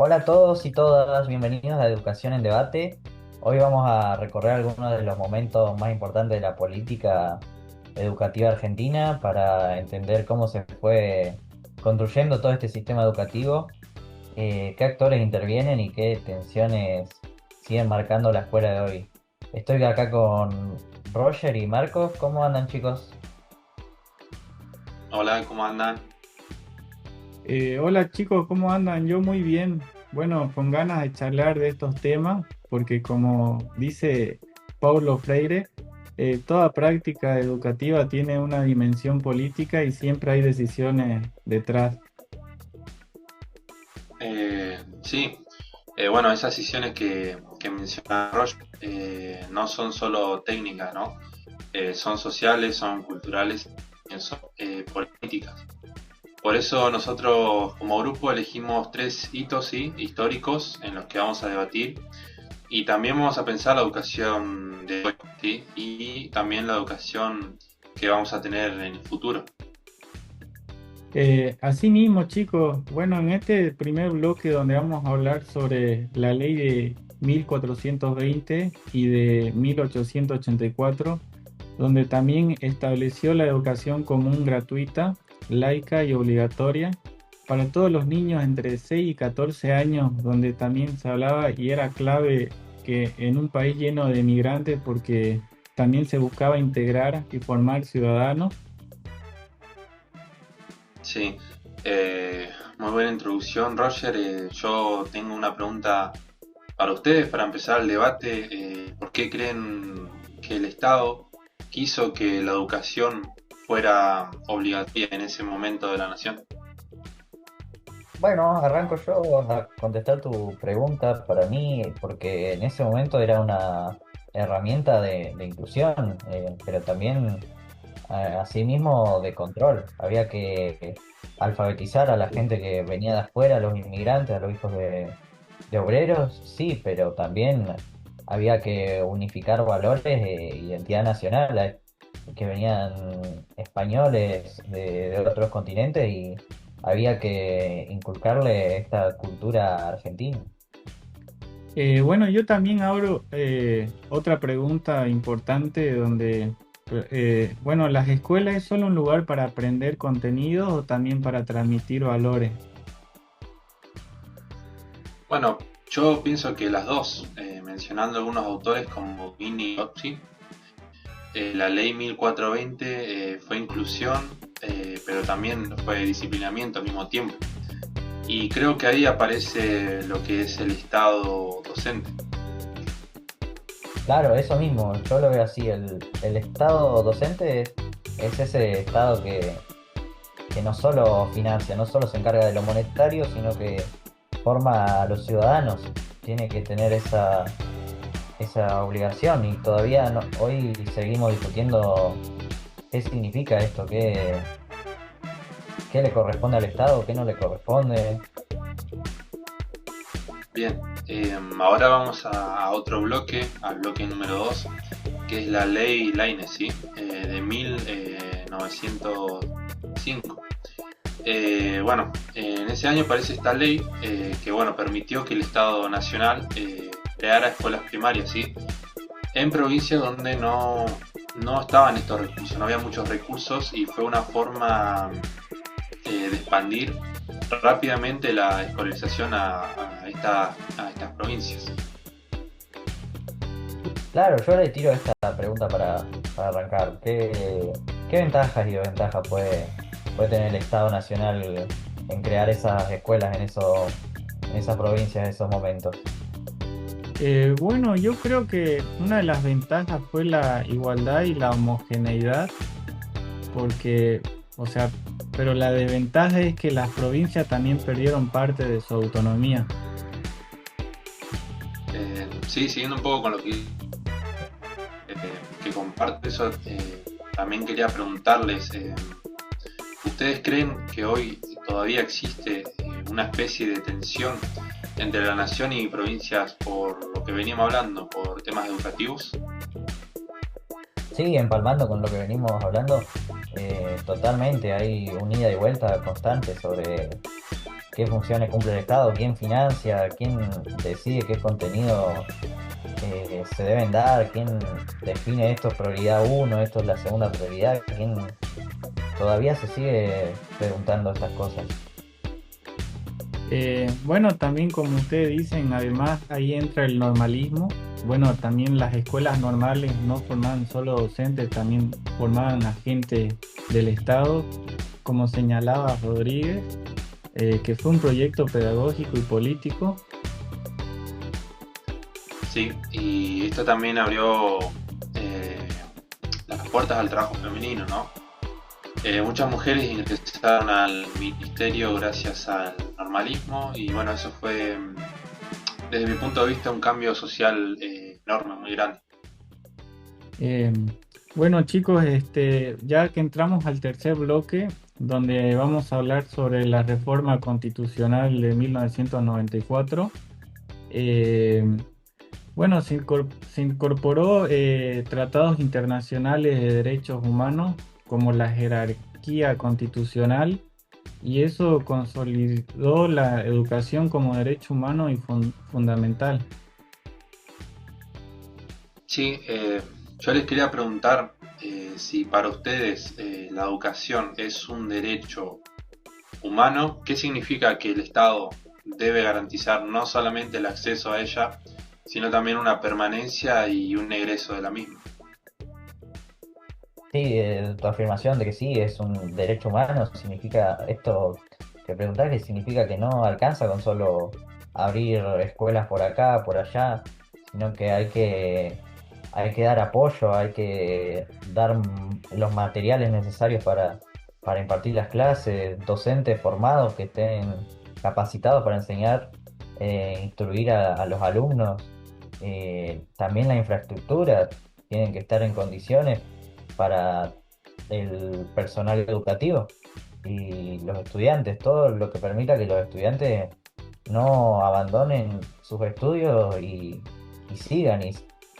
Hola a todos y todas, bienvenidos a Educación en Debate. Hoy vamos a recorrer algunos de los momentos más importantes de la política educativa argentina para entender cómo se fue construyendo todo este sistema educativo, qué actores intervienen y qué tensiones siguen marcando la escuela de hoy. Estoy acá con Roger y Marcos. ¿Cómo andan, chicos? Hola, ¿cómo andan? Hola chicos, ¿cómo andan? Yo muy bien. Bueno, con ganas de charlar de estos temas, porque como dice Paulo Freire, toda práctica educativa tiene una dimensión política y siempre hay decisiones detrás. Sí, bueno, esas decisiones que menciona Roche no son solo técnicas, ¿no? Son sociales, son culturales, son políticas. Por eso nosotros como grupo elegimos tres hitos, ¿sí? Históricos en los que vamos a debatir y también vamos a pensar la educación de hoy, ¿sí? Y también la educación que vamos a tener en el futuro. Así mismo, chicos, bueno, en este primer bloque donde vamos a hablar sobre la ley de 1420 y de 1884, donde también estableció la educación común gratuita, laica y obligatoria para todos los niños entre 6 y 14 años, donde también se hablaba y era clave que en un país lleno de migrantes, porque también se buscaba integrar y formar ciudadanos. Sí, muy buena introducción, Roger. Yo tengo una pregunta para ustedes, para empezar el debate. ¿Por qué creen que el Estado quiso que la educación fuera obligatoria en ese momento de la nación? Bueno, arranco yo a contestar tu pregunta para mí, porque en ese momento era una herramienta de inclusión, pero también asimismo de control. Había que alfabetizar a la gente que venía de afuera, a los inmigrantes, a los hijos de obreros, sí, pero también había que unificar valores de identidad nacional, que venían españoles de otros continentes y había que inculcarle esta cultura argentina. Bueno, yo también abro otra pregunta importante donde, bueno, ¿las escuelas es solo un lugar para aprender contenidos o también para transmitir valores? Bueno, yo pienso que las dos, mencionando algunos autores como Vini y Oxy, la ley 1420 fue inclusión, pero también fue disciplinamiento al mismo tiempo. Y creo que ahí aparece lo que es el Estado docente. Claro, eso mismo, yo lo veo así, el estado docente es ese estado que no solo financia, no solo se encarga de lo monetario, sino que forma a los ciudadanos. Tiene que tener esa obligación y todavía hoy seguimos discutiendo qué significa esto, qué le corresponde al Estado, qué no le corresponde. Bien, ahora vamos a otro bloque, al bloque número 2, que es la ley Laínez, ¿sí? De 1905. Bueno, en ese año aparece esta ley que bueno, permitió que el Estado Nacional creara escuelas primarias, ¿sí? En provincias donde no estaban estos recursos, no había muchos recursos y fue una forma de expandir rápidamente la escolarización a estas provincias. Claro, yo le tiro esta pregunta para arrancar. ¿Qué ventajas y desventajas puede tener el Estado Nacional en crear esas escuelas en esas provincias en esos momentos? Bueno, yo creo que una de las ventajas fue la igualdad y la homogeneidad, porque, o sea, pero la desventaja es que las provincias también perdieron parte de su autonomía. Sí, siguiendo un poco con lo que comparte eso, también quería preguntarles, ¿ustedes creen que hoy todavía existe una especie de tensión entre la nación y provincias por lo que veníamos hablando, por temas educativos? Sí, empalmando con lo que venimos hablando, totalmente hay un ida y vuelta constante qué funciones cumple el Estado, quién financia, quién decide qué contenido se deben dar, quién define esto es prioridad uno, esto es la segunda prioridad, quién todavía se sigue preguntando esas cosas. Bueno, también como ustedes dicen, además ahí entra el normalismo. Bueno, también las escuelas normales no formaban solo docentes, también formaban agentes del Estado, como señalaba Rodríguez, que fue un proyecto pedagógico y político. Sí, y esto también abrió eh, las puertas al trabajo femenino, ¿no? Muchas mujeres ingresaron al ministerio gracias al normalismo y bueno, eso fue desde mi punto de vista un cambio social enorme, muy grande. Eh, bueno, chicos, ya que entramos al tercer bloque, donde vamos a hablar sobre la reforma constitucional de 1994. eh, bueno, se incorporó tratados internacionales de derechos humanos como la jerarquía constitucional y eso consolidó la educación como derecho humano y fundamental. Sí, yo les quería preguntar si para ustedes la educación es un derecho humano, ¿qué significa que el Estado debe garantizar no solamente el acceso a ella, sino también una permanencia y un egreso de la misma? Sí, tu afirmación de que sí es un derecho humano significa esto que preguntás, que significa que no alcanza con solo abrir escuelas por acá, por allá, sino que hay que dar apoyo, hay que dar los materiales necesarios para impartir las clases, docentes formados que estén capacitados para enseñar, instruir a los alumnos, también la infraestructura tienen que estar en condiciones para el personal educativo y los estudiantes, todo lo que permita que los estudiantes no abandonen sus estudios y sigan y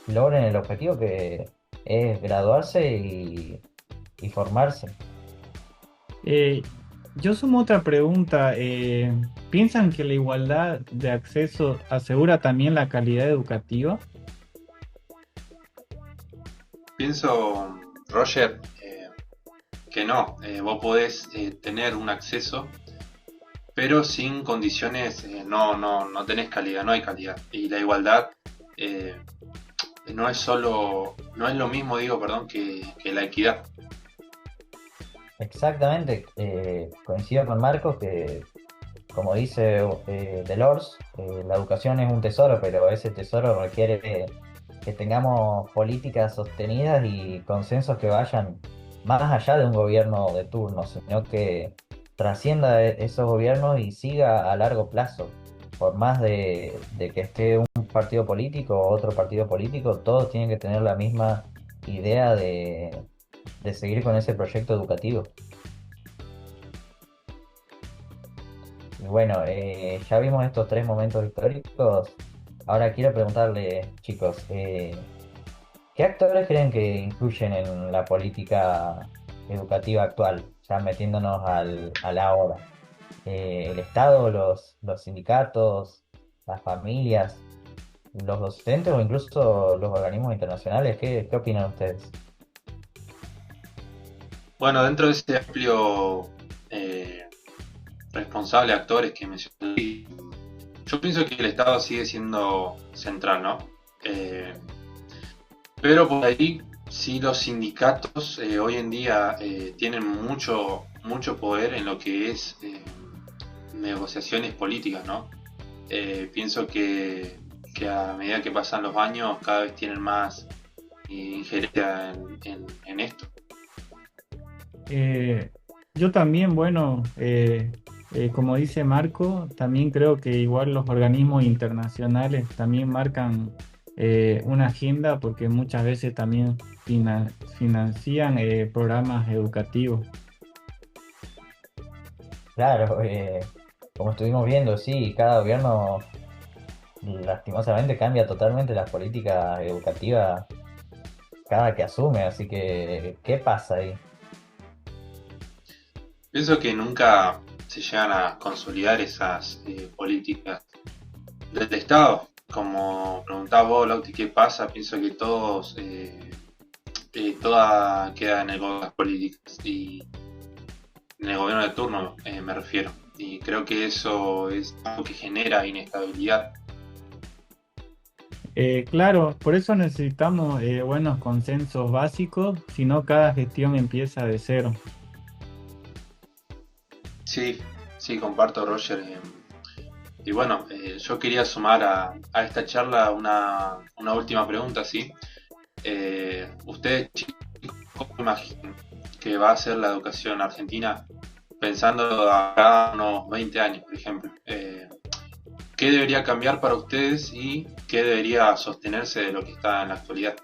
logren el objetivo que es graduarse y formarse. Eh, yo sumo otra pregunta. ¿Piensan que la igualdad de acceso asegura también la calidad educativa? Pienso, Roger, que no, vos podés tener un acceso, pero sin condiciones no tenés calidad, no hay calidad. Y la igualdad eh, no es solo, no es lo mismo, digo, perdón, que la equidad. Exactamente, coincido con Marcos que, como dice Delors, la educación es un tesoro, pero ese tesoro requiere que tengamos políticas sostenidas y consensos que vayan más allá de un gobierno de turno, sino que trascienda esos gobiernos y siga a largo plazo. Por más de que esté un partido político o otro partido político, todos tienen que tener la misma idea de seguir con ese proyecto educativo. Y bueno, ya vimos estos tres momentos históricos. Ahora quiero preguntarle, chicos, ¿qué actores creen que influyen en la política educativa actual? Ya metiéndonos a la hora. ¿El Estado, los sindicatos, las familias, los docentes o incluso los organismos internacionales? ¿Qué opinan ustedes? Bueno, dentro de ese amplio eh, responsable actores que mencioné, yo pienso que el Estado sigue siendo central, ¿no? Eh, pero por ahí sí los sindicatos hoy en día tienen mucho poder en lo que es negociaciones políticas, ¿no? Pienso que a medida que pasan los años cada vez tienen más injerencia en esto. Eh, yo también, bueno, como dice Marco, también creo que igual los organismos internacionales también marcan una agenda porque muchas veces también financian programas educativos. Claro, como estuvimos viendo, sí, cada gobierno lastimosamente cambia totalmente las políticas educativas cada que asume, así que, ¿qué pasa ahí? Pienso que nunca se llegan a consolidar esas políticas del Estado. Como preguntaba vos, Lauti, ¿qué pasa? Pienso que toda queda en el gobierno de las políticas y en el gobierno de turno, me refiero. Y creo que eso es algo que genera inestabilidad. Claro, por eso necesitamos buenos consensos básicos, si no cada gestión empieza de cero. Sí, sí, comparto, Roger. Y bueno, yo quería sumar a esta charla una última pregunta, ¿sí? ¿Ustedes, chicos, cómo imaginan que va a ser la educación argentina pensando a cada unos 20 años, por ejemplo? ¿Qué debería cambiar para ustedes y qué debería sostenerse de lo que está en la actualidad?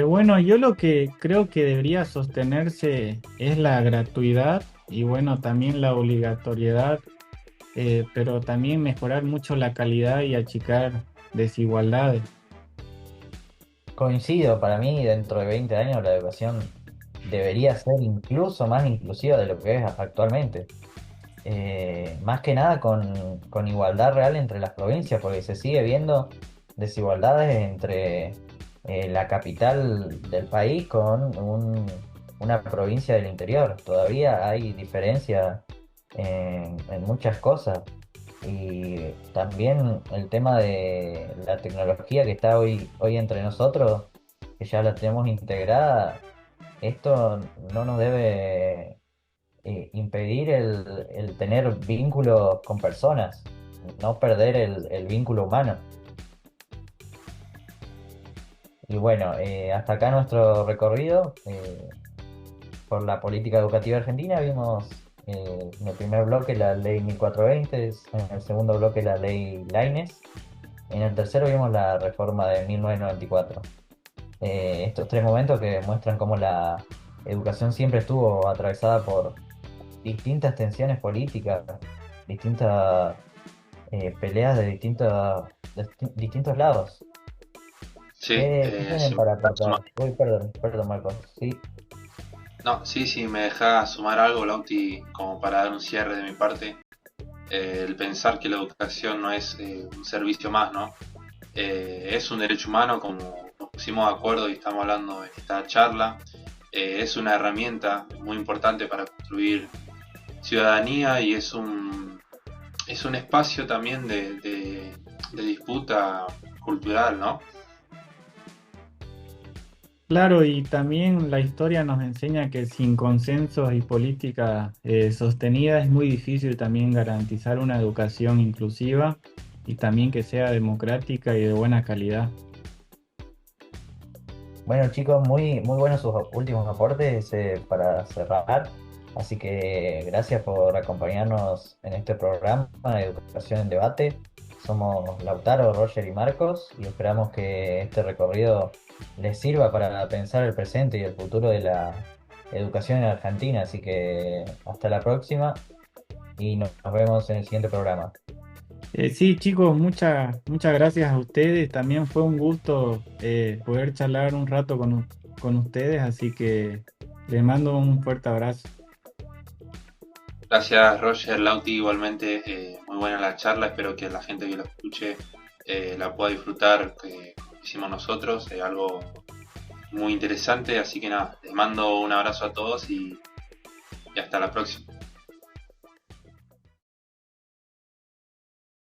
Bueno, yo lo que creo que debería sostenerse es la gratuidad y bueno, también la obligatoriedad, pero también mejorar mucho la calidad y achicar desigualdades. Coincido, para mí dentro de 20 años la educación debería ser incluso más inclusiva de lo que es actualmente. Más que nada con igualdad real entre las provincias, porque se sigue viendo desigualdades entre la capital del país con una provincia del interior. Todavía hay diferencias en muchas cosas. Y también el tema de la tecnología que está hoy entre nosotros, que ya la tenemos integrada, esto no nos debe impedir el tener vínculos con personas, no perder el vínculo humano. Y bueno, hasta acá nuestro recorrido por la política educativa argentina. Vimos en el primer bloque la ley 1420, en el segundo bloque la ley Laínez, en el tercero vimos la reforma de 1994. Estos tres momentos que muestran cómo la educación siempre estuvo atravesada por distintas tensiones políticas, distintas peleas de distintos lados. Sí, ¿Qué tienen sí, para me deja aportar? Uy, perdón, Marcos. Sí, no, sí, sí, me deja sumar algo, Lauti, como para dar un cierre de mi parte. El pensar que la educación no es un servicio más, ¿no? Es un derecho humano, como nos pusimos de acuerdo y estamos hablando en esta charla. Es una herramienta muy importante para construir ciudadanía y es un espacio también de disputa cultural, ¿no? Claro, y también la historia nos enseña que sin consensos y política sostenida es muy difícil también garantizar una educación inclusiva y también que sea democrática y de buena calidad. bueno chicos, muy buenos sus últimos aportes para cerrar. Así que gracias por acompañarnos en este programa de Educación en Debate. Somos Lautaro, Roger y Marcos y esperamos que este recorrido les sirva para pensar el presente y el futuro de la educación en Argentina. Así que hasta la próxima y nos vemos en el siguiente programa. Sí, chicos, muchas gracias a ustedes. También fue un gusto poder charlar un rato con ustedes, así que les mando un fuerte abrazo. Gracias, Roger, Lauti, igualmente, muy buena la charla, espero que la gente que lo escuche la pueda disfrutar, como hicimos nosotros, algo muy interesante, así que nada, les mando un abrazo a todos y hasta la próxima.